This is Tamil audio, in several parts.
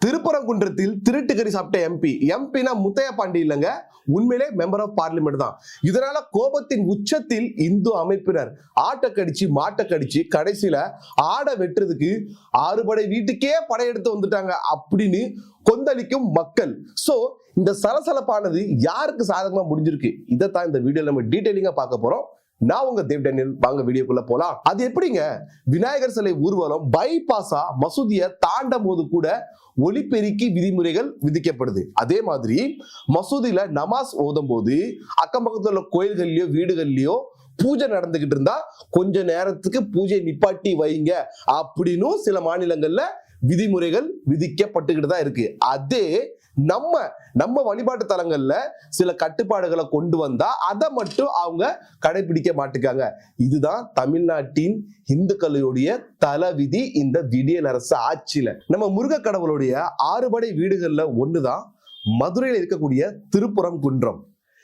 திருப்பரங்குன்றத்தில் திருட்டுக்கறி சாப்பிட்ட எம்பினா முத்தையா பாண்டி இல்லங்க, உண்மையிலே மெம்பர் ஆஃப் பார்லிமெண்ட் தான். இதனால கோபத்தின் உச்சத்தில் இந்து அமைப்பினர் ஆட்டை கடிச்சு மாட்டை கடிச்சு கடைசியில ஆடை வெட்டுறதுக்கு 6 படை வீட்டுக்கே படையெடுத்து வந்துட்டாங்க அப்படின்னு கொந்தளிக்கும் மக்கள். சோ இந்த சலசலப்பானது யாருக்கு சாதகமா முடிஞ்சிருக்கு, இதைத்தான் இந்த வீடியோல நம்ம டீடைலிங்கா பார்க்க போறோம். நான் உங்க தேவ் டேனியல். வாங்க வீடியோக்குள்ள போலாம். அது எப்படிங்க, விநாயகர் சிலை ஊர்வலம் பைபாஸா மசூதியை தாண்டும் போது கூட ஒலிபெருக்கி விதிமுறைகள் விதிக்கப்படுது. அதே மாதிரி மசூதியில நமாஸ் ஓதும் போது அக்கம் பக்கத்துல உள்ள கோயில்கள்லயோ வீடுகள்லயோ பூஜை நடந்துகிட்டு இருந்தா கொஞ்ச நேரத்துக்கு பூஜை நிப்பாட்டி வைங்க அப்படின்னு சில மாநிலங்கள்ல விதிமுறைகள் விதிக்கப்பட்டுக்கிட்டு தான் இருக்கு. அதே நம்ம வழிபாட்டு தலங்கள்ல சில கட்டுப்பாடுகளை கொண்டு வந்தா அதை மட்டும் அவங்க கடைபிடிக்க மாட்டுக்காங்க. இதுதான் தமிழ்நாட்டின் இந்துக்களுடைய தலவிதி. இந்த விடியல் அரசு ஆட்சியில நம்ம முருக கடவுளுடைய 6 படை வீடுகள்ல ஒண்ணுதான் மதுரையில் இருக்கக்கூடிய திருப்பரங்குன்றம்.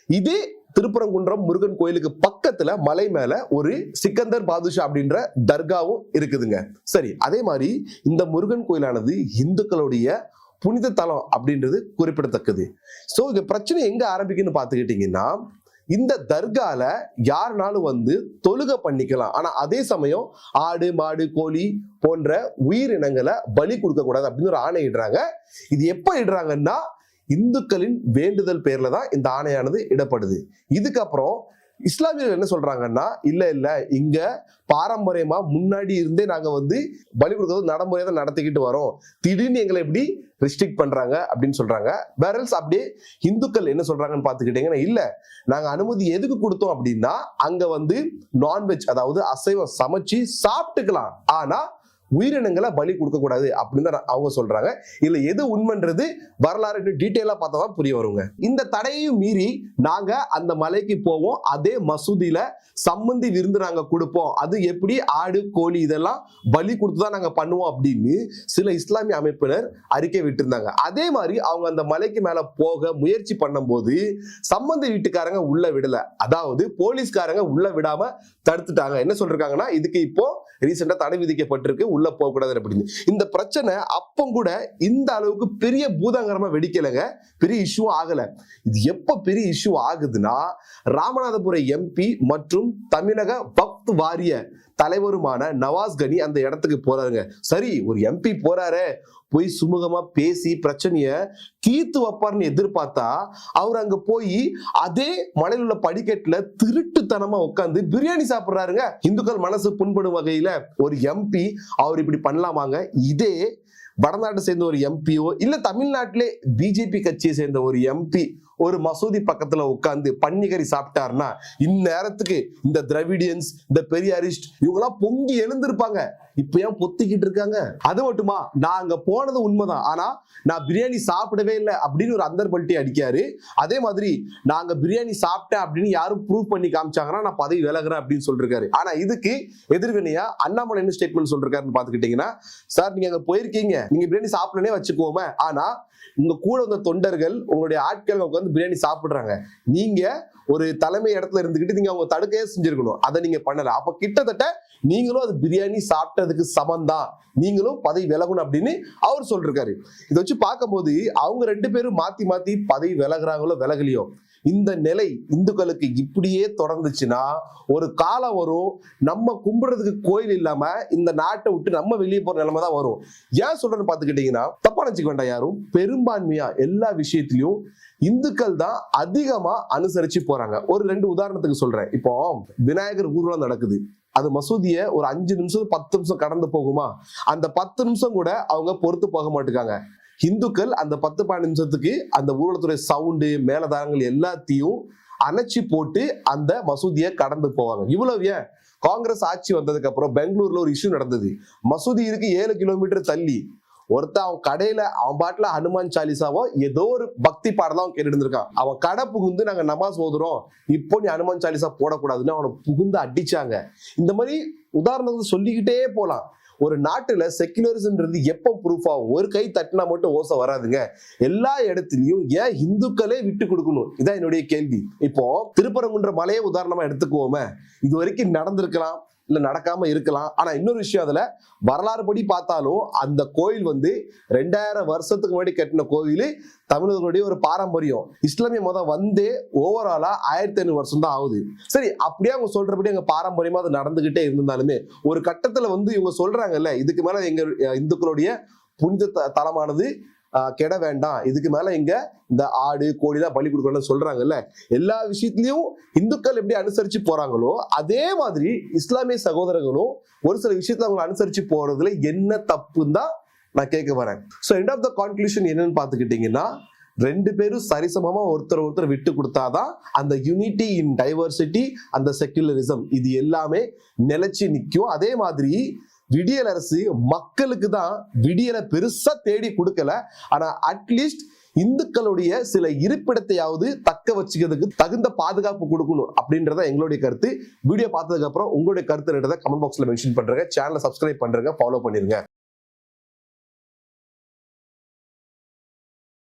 இதே திருப்பரங்குன்றம் முருகன் கோயிலுக்கு பக்கத்துல மலை மேல ஒரு சிக்கந்தர் பாதுஷா அப்படின்ற தர்காவும் இருக்குதுங்க. சரி, அதே மாதிரி இந்த முருகன் கோயிலானது இந்துக்களுடைய புனித தலம் அப்படின்றது குறிப்பிடத்தக்கது. சோ இந்த பிரச்சனை எங்க ஆரம்பிக்குன்னு பாத்துக்கிட்டீங்கன்னா, இந்த தர்கால யாருனாலும் வந்து தொழுகை பண்ணிக்கலாம். ஆனா அதே சமயம் ஆடு மாடு கோழி போன்ற உயிரினங்களை பலி கொடுக்க கூடாது அப்படின்னு ஒரு ஆணை இடுறாங்க. இது எப்ப இடுறாங்கன்னா, இந்துக்களின் வேண்டுதல் பேர்ல தான் இந்த ஆணையானது இடப்படுது. இதுக்கப்புறம் இஸ்லாமியர்கள் என்ன சொல்றாங்கன்னா, இல்ல இங்க பாரம்பரியமா முன்னாடி இருந்தே நாங்க வந்து பலி கொடுக்கறது நடைமுறையை தான் நடத்திக்கிட்டு வரோம், திடீர்னு எங்களை எப்படி ரெஸ்ட்ரிக்ட் பண்றாங்க அப்படின்னு சொல்றாங்க. வேறல்ஸ் அப்படியே இந்துக்கள் என்ன சொல்றாங்கன்னு பாத்துக்கிட்டீங்கன்னா, இல்ல நாங்க அனுமதி எதுக்கு கொடுத்தோம் அப்படின்னா, அங்க வந்து நான்வெஜ் அதாவது அசைவம் சமைச்சு சாப்பிட்டுக்கலாம், ஆனா உயிரினங்களை பலி கொடுக்க கூடாது அப்படின்னு தான் அவங்க சொல்றாங்க. இல்ல எது உண்மைன்றது வரலாறு டீட்டெயிலா பார்த்தா தான் புரிய வருங்க. இந்த தடையையும் மீறி நாங்க அந்த மலைக்கு போவோம், அதே மசூதியில சம்மந்தி விருந்து நாங்க கொடுப்போம், அது எப்படி ஆடு கோழி இதெல்லாம் பலி கொடுத்துதான் நாங்க பண்ணுவோம் அப்படின்னு சில இஸ்லாமிய அமைப்பினர் அறிக்கை விட்டிருந்தாங்க. அதே மாதிரி அவங்க அந்த மலைக்கு மேல போக முயற்சி பண்ணும் போது சம்மந்தி வீட்டுக்காரங்க உள்ள விடல, அதாவது போலீஸ்காரங்க உள்ள விடாம தடுத்துட்டாங்க. என்ன சொல்றாங்கன்னா, இதுக்கு இப்போ ரீசெண்டா தடை விதிக்கப்பட்டிருக்கு, உள்ள போக கூடாது அப்படின்னு. இந்த பிரச்சனை அப்போ கூட இந்த அளவுக்கு பெரிய பூதாங்கரமா வெடிக்கலங்க, பெரிய இஷ்யூ ஆகல. இது எப்ப பெரிய இஷ்யூ ஆகுதுன்னா, ராமநாதபுரம் எம்பி மற்றும் தமிழக வக்ஃப் வாரிய தலைவருமான நவாஸ் கனி அந்த இடத்துக்கு போறாருங்க. சரி, ஒரு எம்பி போறாரு, போய் சுமூகமா பேசி பிரச்சனைய தீர்த்து வைப்பார்னு எதிர்பார்த்தா, அவர் அங்க போய் அதே மலையில் உள்ள படிக்கட்டுல திருட்டுத்தனமா உட்காந்து பிரியாணி சாப்பிடுறாருங்க. இந்துக்கள் மனசு புண்படும் வகையில ஒரு எம்பி அவர் இப்படி பண்ணலாமாங்க? இதே வடநாட்டை சேர்ந்த ஒரு எம்பியோ இல்ல தமிழ்நாட்டிலே பிஜேபி கட்சியை சேர்ந்த ஒரு எம்பி ஒரு மசூதி பக்கத்துல உட்கார்ந்து பன்னிக்கறி சாப்பிட்டாருன்னா, இந்நேரத்துக்கு இந்த திராவிடியன்ஸ் இந்த பெரியாரிஸ்ட் இவங்கெல்லாம் பொங்கி எழுந்திருப்பாங்க. இப்ப ஏன் பொத்திக்கிட்டு இருக்காங்க? அது மட்டுமா, நான் அங்க போனது உண்மைதான், ஆனா நான் பிரியாணி சாப்பிடவே இல்லை அப்படின்னு ஒரு அந்தர்பல்ட்டி அடிக்காரு. அதே மாதிரி நாங்க பிரியாணி சாப்பிட்டேன் அப்படின்னு யாரும் ப்ரூவ் பண்ணி காமிச்சாங்கன்னா நான் பதவி விலகுறேன் அப்படின்னு சொல்லிருக்காரு. ஆனா இதுக்கு எதிர்வினையா அண்ணாமலை என்ன ஸ்டேட்மெண்ட் சொல்றாருன்னு பாத்துக்கிட்டீங்கன்னா, சார் நீங்க அங்க போயிருக்கீங்க, நீங்க பிரியாணி சாப்பிடனே வச்சுக்கோமே, ஆனா உங்க கூட வந்த தொண்டர்கள் உங்களுடைய ஆட்கள் உட்காந்து பிரியாணி சாப்பிடுறாங்க, நீங்க ஒரு தலைமை இடத்துல இருந்துகிட்டு நீங்க அவங்க தடுக்கையே செஞ்சிருக்கணும், அதை நீங்க பண்ணல. அப்ப கிட்டத்தட்ட நீங்களும் அது பிரியாணி சாப்பிட்டதுக்கு சமந்தான், நீங்களும் பதவி விலகணும் அப்படின்னு அவர் சொல்றாரு. இதை வச்சு பார்க்கும்போது அவங்க 2 பேரும் மாத்தி மாத்தி பதவி விலகுறாங்களோ விலகலையோ, இந்த நிலை இந்துக்களுக்கு இப்படியே தொடர்ந்துச்சுன்னா ஒரு காலம் வரும், நம்ம கும்பிடுறதுக்கு கோயில் இல்லாம இந்த நாட்டை விட்டு நம்ம வெளியே போற நிலைமை தான் வரும். ஏன் சொல்றேன்னு பாத்துக்கிட்டீங்கன்னா, தப்பா நினைச்சுக்க வேண்டாம் யாரும், பெரும்பான்மையா எல்லா விஷயத்திலையும் இந்துக்கள் தான் அதிகமா அனுசரிச்சு போறாங்க. ஒரு 2 உதாரணத்துக்கு சொல்றேன். இப்போ விநாயகர் ஊர்வலம் நடக்குது, அது மசூதிய ஒரு 5 நிமிஷம் 10 நிமிஷம் கடந்து போகுமா, அந்த 10 நிமிஷம் கூட அவங்க பொறுத்து போக மாட்டுக்காங்க. இந்துக்கள் அந்த 10-12 நிமிஷத்துக்கு அந்த ஊர்வலத்துடைய சவுண்டு மேலதாரங்கள் எல்லாத்தையும் அணைச்சி போட்டு அந்த மசூதியை கடந்து போவாங்க. இவ்வளவு ஏன், காங்கிரஸ் ஆட்சி வந்ததுக்கு அப்புறம் பெங்களூர்ல ஒரு இஷ்யூ நடந்தது. மசூதி இருக்கு 7 கிலோமீட்டர் தள்ளி, ஒருத்தன் அவன் கடையில அவன் பாட்டுல ஹனுமான் சாலிசாவோ ஏதோ ஒரு பக்தி பாடலாம் அவன் கேட்டு இருந்திருக்கான். அவன் கடை புகுந்து நாங்க நமாஸ் ஓதுறோம், இப்போ நீ ஹனுமான் சாலிசா போடக்கூடாதுன்னு அவனை புகுந்து அடிச்சாங்க. இந்த மாதிரி உதாரணத்தை சொல்லிக்கிட்டே போலாம். ஒரு நாட்டுல செக்குலரிசம்ன்றது எப்போ ப்ரூஃப் ஆகும்? ஒரு கை தட்டினா மட்டும் ஓசை வராதுங்க. எல்லா இடத்துலயும் ஏன் இந்துக்களே விட்டு கொடுக்கணும்? இதான் என்னுடைய கேள்வி. இப்போ திருப்பரங்குன்ற மலையை உதாரணமா எடுத்துக்குவோமே, இது வரைக்கும் நடந்திருக்கலாம், இல்ல நடக்காம இருக்கலாம். ஆனா இன்னொரு விஷயம், அதுல வரலாறு படி பார்த்தாலும் அந்த கோயில் 2000 வருஷத்துக்கு முன்னாடி கட்டின கோவில், தமிழர்களுடைய ஒரு பாரம்பரியம். இஸ்லாமிய மதம் ஓவராலா 1500 வருஷம் தான் ஆகுது. சரி, அப்படியே அவங்க சொல்றபடி அங்க பாரம்பரியமா அது நடந்துகிட்டே இருந்தாலுமே ஒரு கட்டத்துல இவங்க சொல்றாங்கல்ல, இதுக்கு மேல எங்க இந்துக்களுடைய புனித தலமானது கெட வேண்டாம், இதுக்கு மேல இங்க இந்த ஆடு கோழி தான் பலி கொடுக்கணும்னு சொல்றாங்கல்ல. எல்லா விஷயத்திலயும் இந்துக்கள் எப்படி அனுசரிச்சு போறாங்களோ அதே மாதிரி இஸ்லாமிய சகோதரர்களும் ஒரு சில விஷயத்துல அவங்க அனுசரிச்சு போறதுல என்ன தப்புன்னு தான் நான் கேட்க வரேன். So end of the conclusion என்னன்னு பாத்துக்கிட்டீங்கன்னா, 2 பேரும் சரிசமமா ஒருத்தர் விட்டு கொடுத்தாதான் அந்த யூனிட்டி இன் டைவர்சிட்டி, அந்த செக்குலரிசம் இது எல்லாமே நிலைச்சு நிற்கும். அதே மாதிரி விடியல் அரசு மக்களுக்கு தான் விடியலை பெருசா தேடி கொடுக்கல. ஆனா அட்லீஸ்ட் இந்துக்களுடைய சில இருப்பிடத்தையாவது தக்க வச்சுக்கிறதுக்கு தகுந்த பாதுகாப்பு கொடுக்கணும் அப்படின்றத எங்களுடைய கருத்து. வீடியோ பார்த்ததுக்கு அப்புறம் உங்களுடைய கருத்து கமெண்ட் பாக்ஸ்ல மென்ஷன் பண்றேங்க. சேனலை சப்ஸ்கிரைப் பண்றேங்க, ஃபாலோ பண்ணிருங்க.